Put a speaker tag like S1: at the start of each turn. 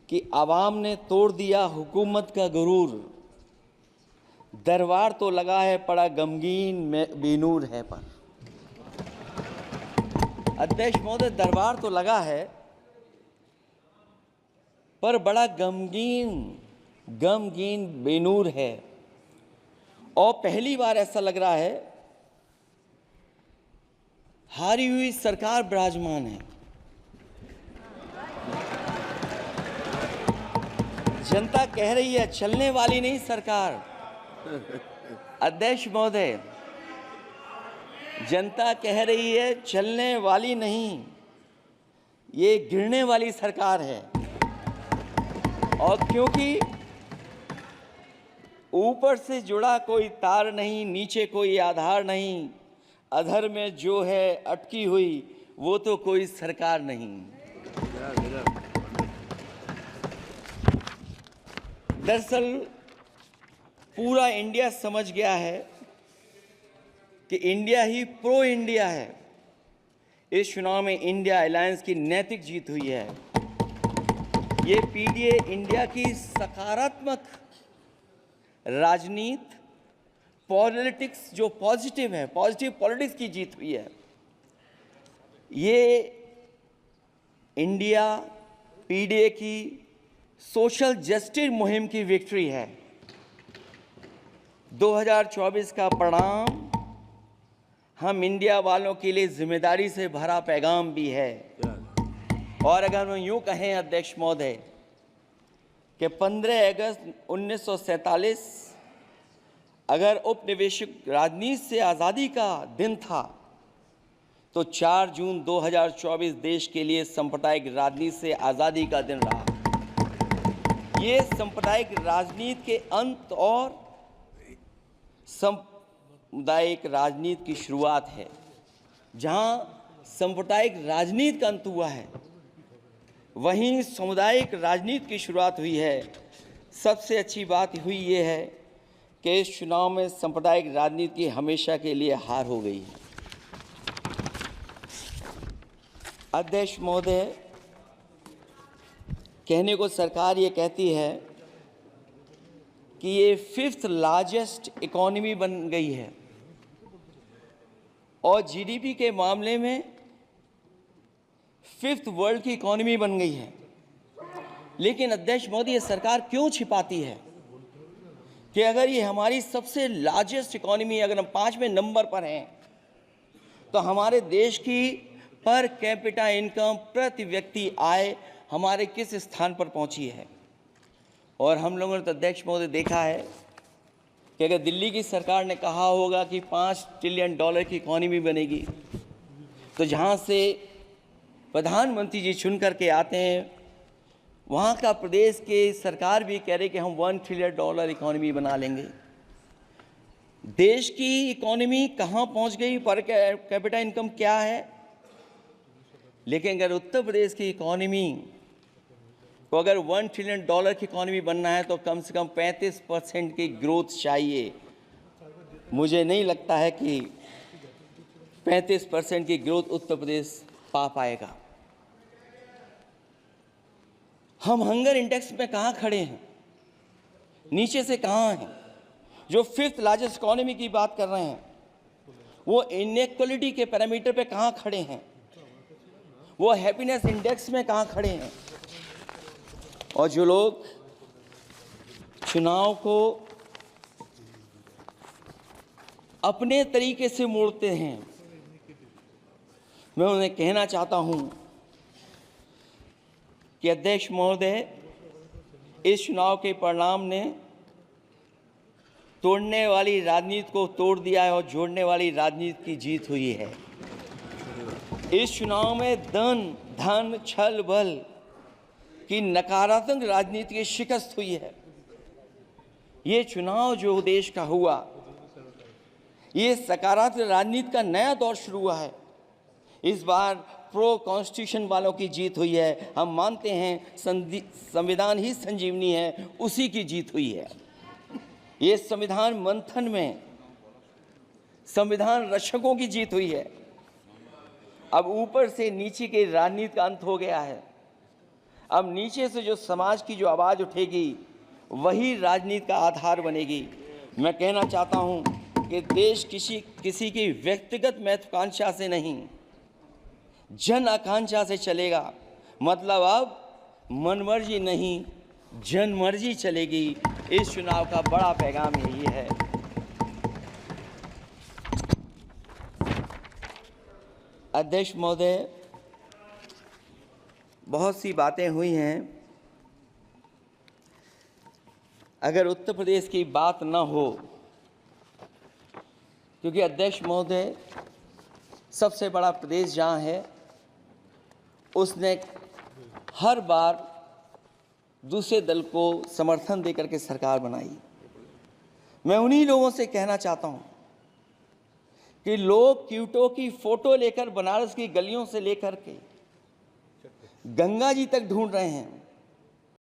S1: कि आवाम ने तोड़ दिया हुकूमत का गुरूर, दरबार तो लगा है पड़ा गमगीन में बेनूर है पर। अध्यक्ष महोदय, दरबार तो लगा है पर बड़ा गमगीन बेनूर है। और पहली बार ऐसा लग रहा है हारी हुई सरकार विराजमान है। जनता कह रही है चलने वाली नहीं सरकार। अध्यक्ष महोदय, जनता कह रही है चलने वाली नहीं, ये गिरने वाली सरकार है। और क्योंकि ऊपर से जुड़ा कोई तार नहीं, नीचे कोई आधार नहीं, अधर में जो है अटकी हुई वो तो कोई सरकार नहीं। दरअसल पूरा इंडिया समझ गया है कि इंडिया ही प्रो इंडिया है। इस चुनाव में इंडिया अलायंस की नैतिक जीत हुई है। ये पीडीए इंडिया की सकारात्मक राजनीति, पॉलिटिक्स जो पॉजिटिव है, पॉजिटिव पॉलिटिक्स की जीत हुई है। ये इंडिया पीडीए की सोशल जस्टिस मुहिम की विक्ट्री है। 2024 का परिणाम हम इंडिया वालों के लिए जिम्मेदारी से भरा पैगाम भी है। और अगर हम यूँ कहें अध्यक्ष महोदय कि 15 अगस्त 1947 अगर उपनिवेशिक राजनीति से आज़ादी का दिन था तो 4 जून 2024 देश के लिए सांप्रदायिक राजनीति से आज़ादी का दिन रहा। ये सांप्रदायिक राजनीति के अंत और सामुदायिक राजनीति की शुरुआत है। जहां सांप्रदायिक राजनीति का अंत हुआ है, वहीं सामुदायिक राजनीति की शुरुआत हुई है। सबसे अच्छी बात हुई ये है कि इस चुनाव में सांप्रदायिक राजनीति की हमेशा के लिए हार हो गई है। अध्यक्ष महोदय, कहने को सरकार ये कहती है कि ये 5th लार्जेस्ट इकोनॉमी बन गई है और जीडीपी के मामले में 5th वर्ल्ड की इकोनॉमी बन गई है। लेकिन अध्यक्ष मोदी, ये सरकार क्यों छिपाती है कि अगर ये हमारी सबसे लार्जेस्ट इकोनॉमी, अगर हम 5वें नंबर पर हैं, तो हमारे देश की पर कैपिटा इनकम, प्रति व्यक्ति आय हमारे किस स्थान पर पहुंची है। और हम लोगों ने तो अध्यक्ष महोदय देखा है कि अगर दिल्ली की सरकार ने कहा होगा कि $5 ट्रिलियन की इकोनॉमी बनेगी, तो जहां से प्रधानमंत्री जी चुन करके आते हैं, वहां का प्रदेश के सरकार भी कह रही कि हम $1 ट्रिलियन इकोनॉमी बना लेंगे। देश की इकोनॉमी कहां पहुंच गई, पर कैपिटा इनकम क्या है। लेकिन अगर उत्तर प्रदेश की इकोनॉमी को अगर $1 ट्रिलियन की इकोनॉमी बनना है तो कम से कम 35% की ग्रोथ चाहिए। मुझे नहीं लगता है कि 35% की ग्रोथ उत्तर प्रदेश पा पाएगा। हम हंगर इंडेक्स में कहाँ खड़े हैं, नीचे से कहाँ हैं। जो 5th लार्जेस्ट इकोनॉमी की बात कर रहे हैं, वो इनइक्वालिटी के पैरामीटर पे कहाँ खड़े हैं, वो हैप्पीनेस इंडेक्स में कहाँ खड़े हैं। और जो लोग चुनाव को अपने तरीके से मोड़ते हैं, मैं उन्हें कहना चाहता हूं कि अध्यक्ष महोदय, इस चुनाव के परिणाम ने तोड़ने वाली राजनीति को तोड़ दिया है और जोड़ने वाली राजनीति की जीत हुई है। इस चुनाव में धन छल बल की नकारात्मक राजनीति की शिकस्त हुई है। ये चुनाव जो देश का हुआ, ये सकारात्मक राजनीति का नया दौर शुरू हुआ है। इस बार प्रो कॉन्स्टिट्यूशन वालों की जीत हुई है। हम मानते हैं संविधान ही संजीवनी है, उसी की जीत हुई है। ये संविधान मंथन में संविधान रक्षकों की जीत हुई है। अब ऊपर से नीचे की राजनीति का अंत हो गया है। अब नीचे से जो समाज की जो आवाज़ उठेगी वही राजनीति का आधार बनेगी। मैं कहना चाहता हूं कि देश किसी की व्यक्तिगत महत्वाकांक्षा से नहीं, जन आकांक्षा से चलेगा। मतलब अब मनमर्जी नहीं, जनमर्जी चलेगी। इस चुनाव का बड़ा पैगाम यही है। अध्यक्ष महोदय, बहुत सी बातें हुई हैं। अगर उत्तर प्रदेश की बात न हो, क्योंकि अध्यक्ष महोदय सबसे बड़ा प्रदेश जहाँ है, उसने हर बार दूसरे दल को समर्थन देकर के सरकार बनाई। मैं उन्हीं लोगों से कहना चाहता हूँ कि लोग क्यूटो की फोटो लेकर बनारस की गलियों से लेकर के गंगा जी तक ढूंढ रहे हैं।